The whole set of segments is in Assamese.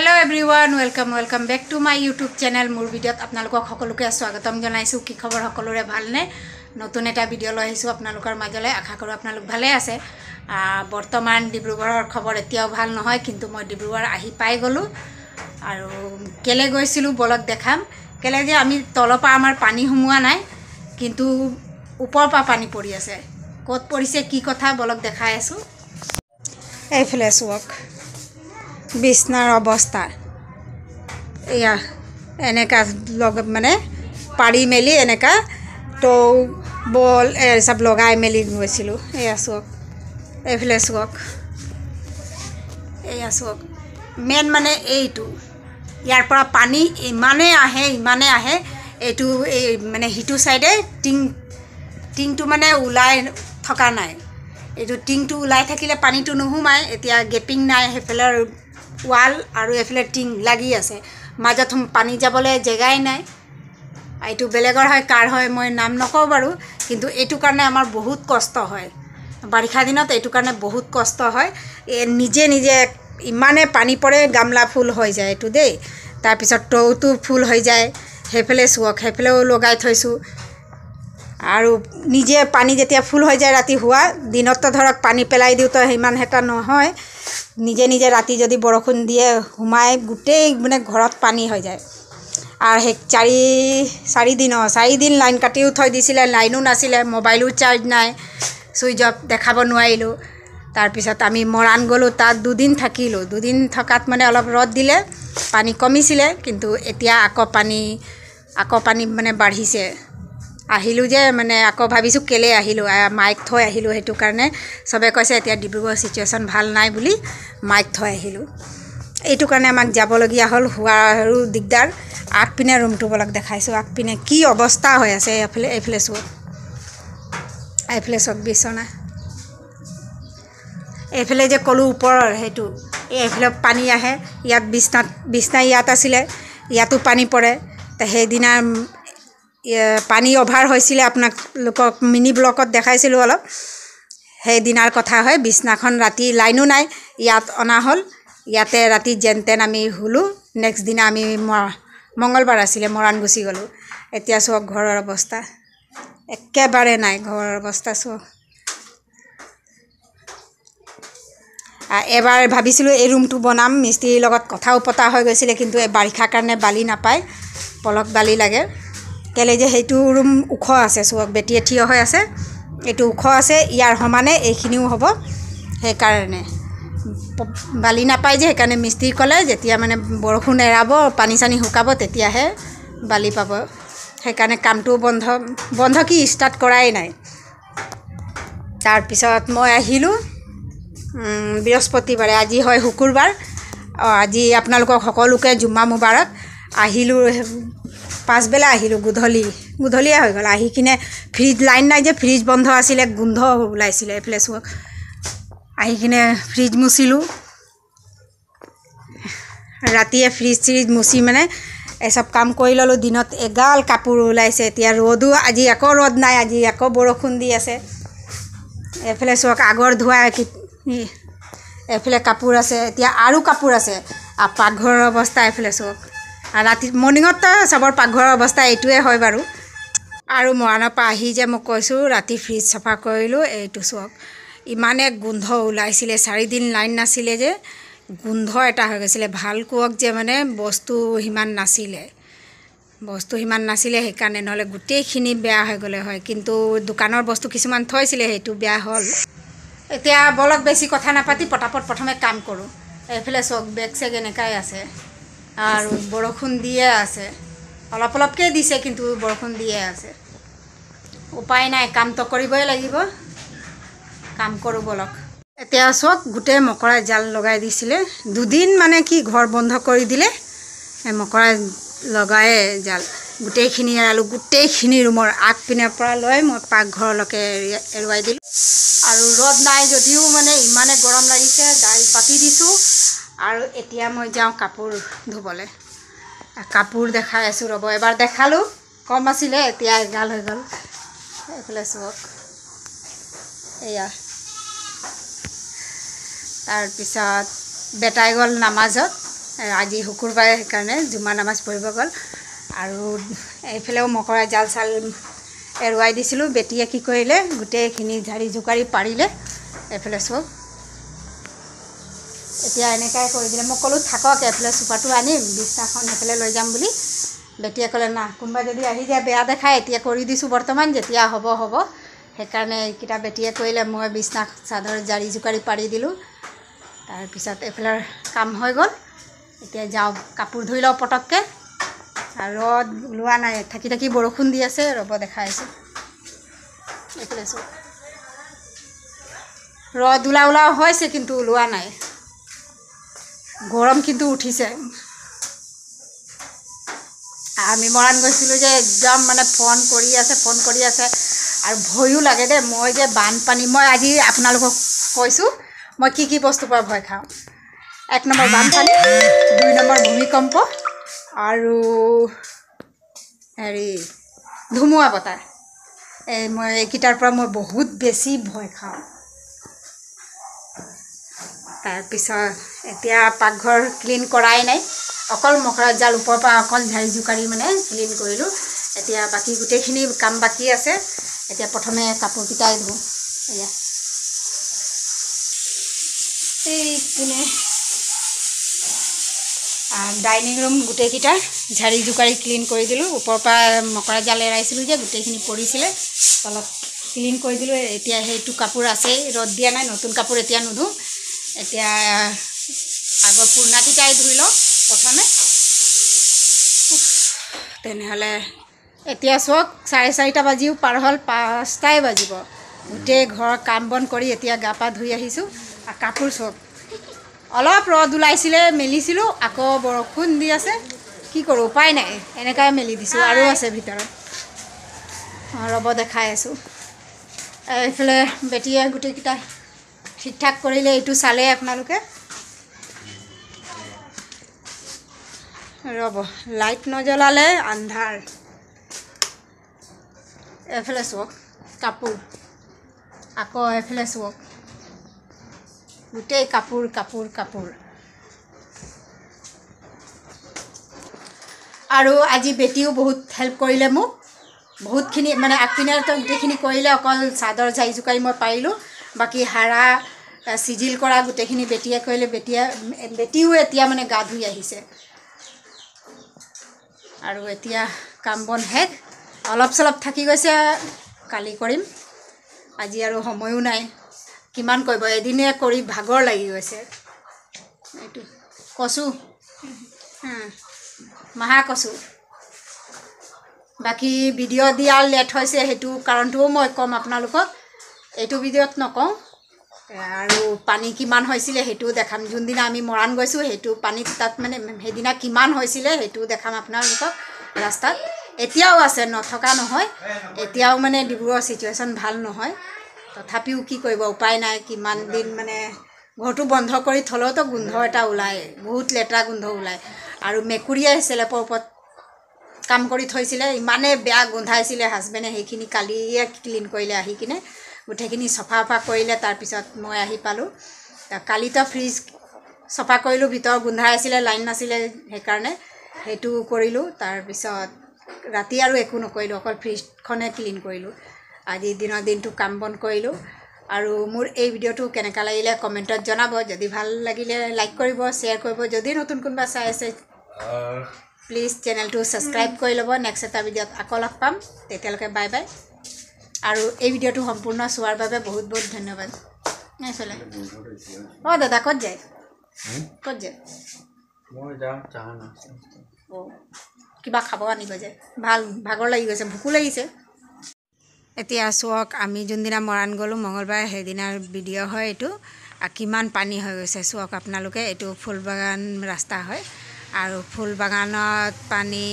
Hello everyone, welcome back to my YouTube channel. মোৰ ভিডিঅ'ত আপোনালোকক সকলোকে স্বাগতম জনাইছো। কি খবৰ সকলোৰে ভালনে? নতুন এটা ভিডিঅ' লৈ আহিছো আপোনালোকৰ মাজলৈ। আশা কৰো আপোনালোক ভালে আছে। বৰ্তমান ডিব্ৰুগড়ৰ খবৰ এতিয়াও ভাল নহয়, কিন্তু মই ডিব্ৰুগড় আহি পাই গলো আৰু কেলে গৈছিলো বলক দেখাম। কেলে যে আমি তলপা আমাৰ পানী হুমুৱা নাই, কিন্তু ওপৰপা পানী পৰি আছে। ক'ত পৰিছে কি কথা বলক দেখাই আছো। এইফালে চোক বিছনাৰ অৱস্থা এয়া এনেকা মানে পাৰি মেলি এনেকা তো বল সব লগাই মেলি গৈছিলোঁ। এয়া চোক এইফালে চোক, এয়া চোক মেইন মানে এইটো ইয়াৰ পৰা পানী ইমানে আহে এইটো এই মানে হিটো চাইডে টিংটো মানে ওলাই থকা নাই। এইটো টিংটো ওলাই থাকিলে পানীটো নোসোমায়। এতিয়া গেপিং নাই, সেইফালে ৱাল আৰু এফালে টিং লাগি আছে, মাজত পানী যাবলৈ জেগাই নাই। এইটো বেলেগৰ হয়, কাৰ হয় মই নাম নকওঁ বাৰু, কিন্তু এইটো কাৰণে আমাৰ বহুত কষ্ট হয়। বাৰিষা দিনত এইটো কাৰণে বহুত কষ্ট হয়। নিজে ইমানে পানী পৰে, গামলা ফুল হৈ যায় এইটো দেই। তাৰপিছত টৌটো ফুল হৈ যায়। সেইফালে চোৱক, সেইফালেও লগাই থৈছোঁ। আৰু নিজে পানী যেতিয়া ফুল হৈ যায় ৰাতি হোৱা দিনততো ধৰক পানী পেলাই দিওঁ, তো সিমান এটা নহয়। নিজে ৰাতি যদি বৰষুণ দিয়ে সোমাই গোটেই মানে ঘৰত পানী হৈ যায়। আৰু সেই চাৰি দিন লাইন কাটিও থৈ দিছিলে, লাইনো নাছিলে, মোবাইলো চাৰ্জ নাই, ছুইচ অফ দেখাব নোৱাৰিলোঁ। তাৰপিছত আমি মৰাণ গ'লোঁ, তাত দুদিন থাকিলোঁ। দুদিন থকাত মানে অলপ ৰ'দ দিলে, পানী কমিছিলে, কিন্তু এতিয়া আকৌ পানী মানে বাঢ়িছে। আহিলোঁ যে মানে আকৌ ভাবিছোঁ কেলে আহিলোঁ, মাইক থৈ আহিলোঁ। সেইটো কাৰণে চবে কৈছে এতিয়া ডিব্ৰুগড় চিটুৱেশ্যন ভাল নাই বুলি মাইক থৈ আহিলোঁ। এইটো কাৰণে আমাক যাবলগীয়া হ'ল, হোৱাৰো দিগদাৰ। আগপিনে ৰুমটো বলক দেখাইছোঁ, আগপিনে কি অৱস্থা হৈ আছে। এইফালে চোক বিচনা, এইফালে যে ক'লোঁ ওপৰৰ সেইটো এইফালে পানী আহে। ইয়াত বিছনা ইয়াত আছিলে, ইয়াতো পানী পৰে। সেইদিনা পানী অভাৰ হৈছিলে, আপোনালোকক মিনি ব্লকত দেখাইছিলোঁ অলপ। সেইদিনাৰ কথা হয়। বিছনাখন ৰাতি লাইনো নাই, ইয়াত অনা হ'ল। ইয়াতে ৰাতি যেন তেন আমি শুলোঁ। নেক্সট দিনা আমি মঙলবাৰ আছিলে, মৰাণ গুচি গ'লোঁ। এতিয়া চোৱা ঘৰৰ অৱস্থা একেবাৰে নাই। ঘৰৰ অৱস্থা চোৱা। এবাৰ ভাবিছিলোঁ এই ৰুমটো বনাম, মিস্ত্ৰীৰ লগত কথাও পতা হৈ গৈছিলে, কিন্তু এই বাৰিষাৰ কাৰণে বালি নাপায়, পলক বালি লাগে। কেলে যে সেইটো ৰুম ওখ আছে চোৱা, বেটিয়ে থিয় হৈ আছে, এইটো ওখ আছে, ইয়াৰ সমানে এইখিনিও হ'ব। সেইকাৰণে বালি নাপায় যে, সেইকাৰণে মিস্ত্ৰী ক'লে যেতিয়া মানে বৰষুণ এৰাব, পানী চানী শুকাব, তেতিয়াহে বালি পাব। সেইকাৰণে কামটো বন্ধ কি ষ্টাৰ্ট কৰাই নাই। তাৰপিছত মই আহিলোঁ বৃহস্পতিবাৰে, আজি হয় শুকুৰবাৰ। আজি আপোনালোকক সকলোকে জুম্মা মুবাৰক। আহিলোঁ পাছবেলা আহিলোঁ, গধূলিয়ে হৈ গ'ল। আহি কিনে লাইন নাই যে, ফ্ৰিজ বন্ধ আছিলে, গোন্ধ ওলাইছিলে। এইফালে চোৱা, আহি কিনে ফ্ৰিজ মুচিলোঁ। ৰাতিয়ে ফ্ৰিজ মুচি মানে এচব কাম কৰি ল'লোঁ। দিনত এগাল কাপোৰ ওলাইছে। এতিয়া ৰ'দো, আজি আকৌ ৰ'দ নাই, আজি আকৌ বৰষুণ দি আছে। এইফালে চোৱা আগৰ ধোৱা, এইফালে কাপোৰ আছে, এতিয়া আৰু কাপোৰ আছে। আৰু পাকঘৰৰ অৱস্থা এইফালে চোৱা। আৰু ৰাতি মৰ্ণিঙততো চবৰ পাকঘৰৰ অৱস্থা এইটোৱে হয় বাৰু। আৰু মৰাণৰ পৰা আহি যে মই কৈছোঁ ৰাতি ফ্ৰিজ চাফা কৰিলোঁ, এইটো চোৱক ইমানে গোন্ধ ওলাইছিলে। 4 দিন লাইন নাছিলে যে, গোন্ধ এটা হৈ গৈছিলে। ভাল কুৱক যে মানে বস্তু সিমান নাছিলে, সেইকাৰণে, নহ'লে গোটেইখিনি বেয়া হৈ গ'লে হয়। কিন্তু দোকানৰ বস্তু কিছুমান থৈছিলে, সেইটো বেয়া হ'ল। এতিয়া বলক বেছি কথা নাপাতি পটাপট প্ৰথমে কাম কৰোঁ। এইফালে চক বেগ চেগ এনেকাই আছে, আৰু বৰষুণ দিয়ে আছে, অলপকৈ দিছে, কিন্তু বৰষুণ দিয়ে আছে। উপায় নাই, কামটো কৰিবই লাগিব। কাম কৰোঁ বলক। এতিয়া চক গোটেই মকৰাই জাল লগাই দিছিলে। দুদিন মানে কি ঘৰ বন্ধ কৰি দিলে, মকৰাই লগাই জাল গোটেইখিনি এৰালোঁ। গোটেইখিনি ৰুমৰ আগপিনৰ পৰা লৈ মই পাকঘৰলৈকে এৰুৱাই দিলোঁ। আৰু ৰ'দ নাই যদিও মানে ইমানে গৰম লাগিছে, দাইল পাতি দিছোঁ। আৰু এতিয়া মই যাওঁ কাপোৰ ধুবলৈ। কাপোৰ দেখাই আছোঁ ৰ'ব। এবাৰ দেখালোঁ, কম আছিলে, এতিয়া এগাল হৈ গ'ল। এইফালে চোৱক, এয়া। তাৰপিছত বেটাই গ'ল নামাজত, আজি শুকুৰবাৰে সেইকাৰণে জুমা নামাজ পঢ়িব গ'ল আৰু এইফালেও মকৰা জাল চাল এৰুৱাই দিছিলোঁ বেটিয়ে কি কৰিলে গোটেইখিনি ঝাৰি জোকাৰি পাৰিলে এইফালে চব এতিয়া এনেকৈ কৰি দিলে মই ক'লোঁ থাকক এইফালে চোফাটো আনিম বিছনাখন সেইফালে লৈ যাম বুলি বেটিয়ে ক'লে না কোনোবা যদি আহি যায় বেয়া দেখায় এতিয়া কৰি দিছোঁ বৰ্তমান যেতিয়া হ'ব হ'ব সেইকাৰণে এইকেইটা বেটিয়ে কৰিলে মই বিছনা চাদৰ জাৰি জোকাৰি পাৰি দিলোঁ তাৰপিছত এইফালৰ কাম হৈ গ'ল এতিয়া যাওঁ কাপোৰ ধুই লওঁ পটককৈ আৰু ৰ'দ ওলোৱা নাই থাকি থাকি বৰষুণ দি আছে ৰ'ব দেখাই আছোঁ এইফালে চোৱা ৰ'দ ওলাও হৈছে কিন্তু ওলোৱা নাই গৰম কিন্তু উঠিছে আমি মৰাণ গৈছিলোঁ যে একদম মানে ফোন কৰি আছে আৰু ভয়ো লাগে দেই মই যে বানপানী মই আজি আপোনালোকক কৈছোঁ মই কি বস্তুৰ পৰা ভয় খাওঁ 1 নম্বৰ বানপানী 2 নম্বৰ ভূমিকম্প আৰু হেৰি ধুমুহা বতাহ মই এইকেইটাৰ পৰা মই বহুত বেছি ভয় খাওঁ তাৰপিছত এতিয়া পাকঘৰ ক্লিন কৰাই নাই অকল মকৰা জাল ওপৰৰ পৰা অকল ঝাৰি জোকাৰি মানে ক্লিন কৰিলোঁ এতিয়া বাকী গোটেইখিনি কাম বাকী আছে এতিয়া প্ৰথমে কাপোৰকেইটাই ধুওঁ এয়া এইপিনে ডাইনিং ৰুম গোটেইকেইটা ঝাৰি জোকাৰি ক্লিন কৰি দিলোঁ ওপৰৰ পৰা মকৰা জাল এৰাইছিলোঁ যে গোটেইখিনি পৰিছিলে অলপ ক্লিন কৰি দিলোঁ এতিয়া সেইটো কাপোৰ আছেই ৰ'দ দিয়া নাই নতুন কাপোৰ এতিয়া নুধোঁ এতিয়া আগৰ পুৰণাকেইটাই ধুই লওঁ প্ৰথমে তেনেহ'লে এতিয়া চাওক 4:30 বাজিও পাৰ হ'ল 5টাই বাজিব গোটেই ঘৰৰ কাম বন কৰি এতিয়া গা পা ধুই আহিছোঁ আৰু কাপোৰ চাওক অলপ ৰ'দ ওলাইছিলে মেলিছিলোঁ আকৌ বৰষুণ দি আছে কি কৰোঁ উপায় নাই এনেকৈ মেলি দিছোঁ আৰু আছে ভিতৰত ৰ'ব দেখাই আছোঁ এইফালে বেটিয়ে গোটেইকেইটা ঠিক ঠাক কৰিলে এইটো চালে আপোনালোকে ৰ'ব লাইট নজ্বলালে আন্ধাৰ এইফালে চাওক কাপোৰ আকৌ এইফালে চাওক গোটেই কাপোৰ আৰু আজি বেটিও বহুত হেল্প কৰিলে মোক বহুতখিনি মানে আগপিনেতো গোটেইখিনি কৰিলে অকল চাদৰ জাৰি জোকাৰি মই পাৰিলোঁ বাকী হাৰা চিজিল কৰা গোটেইখিনি বেটিয়ে কৰিলে বেটিও এতিয়া মানে গা ধুই আহিছে আৰু এতিয়া কাম বন শেষ অলপ চলপ থাকি গৈছে কালি কৰিম আজি আৰু সময়ো নাই কিমান কৰিব এদিনে কৰি ভাগৰ লাগি গৈছে এইটো কচু মাহা কচু বাকী ভিডিঅ' দিয়া লেট হৈছে সেইটো কাৰণটোও মই ক'ম আপোনালোকক এইটো ভিডিঅ'ত নকওঁ আৰু পানী কিমান হৈছিলে সেইটোও দেখাম যোনদিনা আমি মৰাণ গৈছোঁ সেইটো পানীত তাত মানে সেইদিনা কিমান হৈছিলে সেইটোও দেখাম আপোনালোকক ৰাস্তাত এতিয়াও আছে নথকা নহয় এতিয়াও মানে ডিব্ৰুগড়ৰ চিটুৱেশ্যন ভাল নহয় তথাপিও কি কৰিব উপায় নাই কিমান দিন মানে ঘৰটো বন্ধ কৰি থ'লেওতো গোন্ধ এটা ওলায় বহুত লেতেৰা গোন্ধ ওলায় আৰু মেকুৰীয়ে চেলেপৰ ওপৰত কাম কৰি থৈছিলে ইমানে বেয়া গোন্ধাইছিলে হাজবেণ্ডে সেইখিনি কালিয়ে ক্লিন কৰিলে আহি কিনে গোটেইখিনি চফা কৰিলে তাৰপিছত মই আহি পালোঁ কালিতো ফ্ৰিজ চফা কৰিলোঁ ভিতৰ গোন্ধাই আছিলে লাইন নাছিলে সেইকাৰণে সেইটো কৰিলোঁ তাৰপিছত ৰাতি আৰু একো নকৰিলোঁ অকল ফ্ৰিজখনে ক্লিন কৰিলোঁ আজি দিনটো কাম বন কৰিলোঁ আৰু মোৰ এই ভিডিঅ'টো কেনেকুৱা লাগিলে কমেণ্টত জনাব যদি ভাল লাগিলে লাইক কৰিব শ্বেয়াৰ কৰিব যদি নতুন কোনোবা চাই আছে প্লিজ চেনেলটো ছাবস্ক্ৰাইব কৰি ল'ব নেক্সট এটা ভিডিঅ'ত আকৌ লগ পাম তেতিয়ালৈকে বাই বাই আৰু এই ভিডিঅ'টো সম্পূৰ্ণ চোৱাৰ বাবে বহুত বহুত ধন্যবাদ এইফালে অঁ দাদা ক'ত যায় মই যাওঁ চাহ অঁ কিবা খাব আনিব যায় ভাল ভাগৰ লাগি গৈছে ভোকো লাগিছে এতিয়া চাওক আমি যোনদিনা মৰাণ গ'লোঁ মঙলবাৰে সেইদিনাৰ ভিডিঅ' হয় এইটো আৰু কিমান পানী হৈ গৈছে চাওক আপোনালোকে এইটো ফুলবাগান ৰাস্তা হয় আৰু ফুলবাগানত পানী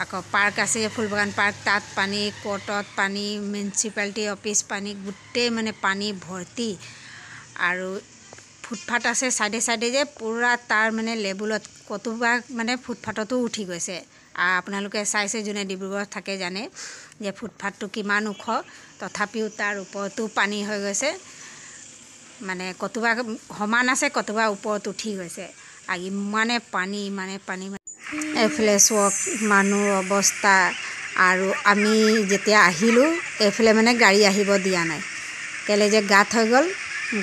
আকৌ পাৰ্ক আছে ফুলবাগান পাৰ্ক তাত পানী কোৰ্টত পানী মিউনিচিপালিটি অফিচ পানী গোটেই মানে পানী ভৰ্তি আৰু ফুটপাথ আছে চাইডে চাইডে যে পূৰা তাৰ মানে লেভেলত কতোবা মানে ফুটপাথতো উঠি গৈছে আপোনালোকে চাইছে যোনে ডিব্ৰুগড়ত থাকে জানে যে ফুটপাথটো কিমান ওখ তথাপিও তাৰ ওপৰতো পানী হৈ গৈছে মানে কতোবা সমান আছে কতোবা ওপৰত উঠি গৈছে আৰু ইমানে পানী এইফালে চোৱা মানুহ অৱস্থা। আৰু আমি যেতিয়া আহিলোঁ এইফালে মানে গাড়ী আহিব দিয়া নাই, কেলৈ যে গাঁত হৈ গ'ল,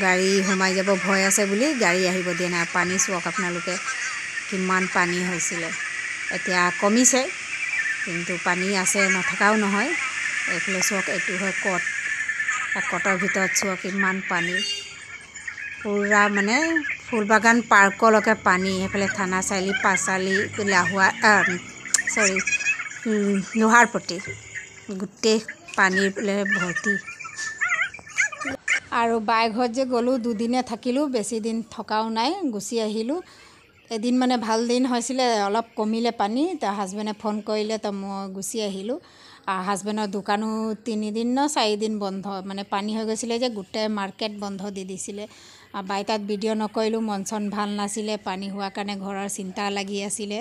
গাড়ী সোমাই যাব ভয় আছে বুলি গাড়ী আহিব দিয়া নাই। পানী চাওক আপোনালোকে কিমান পানী হৈছিলে, এতিয়া কমিছে কিন্তু পানী আছে নথকাও নহয়। এইফালে চাওক এইটো হয় কট, কটৰ ভিতৰত চাওক কিমান পানী, পূৰা মানে ফুলবাগান পাৰ্কলৈকে পানী। সেইফালে থানা চাৰিআলি, পাঁচআলি, লোহাৰপট্টি গোটেই পানীৰ ভৰ্তি। আৰু বাইঘৰত যে গ'লোঁ, দুদিনে থাকিলোঁ, বেছি দিন থকাও নাই, গুচি আহিলোঁ। এদিন মানে ভাল দিন হৈছিলে, অলপ কমিলে পানী, তাৰ হাজবেণ্ডে ফোন কৰিলে, তো মই গুচি আহিলোঁ। হাজবেণ্ডৰ দোকানো 3 দিন ন 4 দিন বন্ধ, মানে পানী হৈ গৈছিলে যে গোটেই মাৰ্কেট বন্ধ দি দিছিলে। বাই তাত ভিডিঅ' নকৰিলোঁ, মন চন ভাল নাছিলে, পানী হোৱাৰ কাৰণে ঘৰৰ চিন্তা লাগি আছিলে।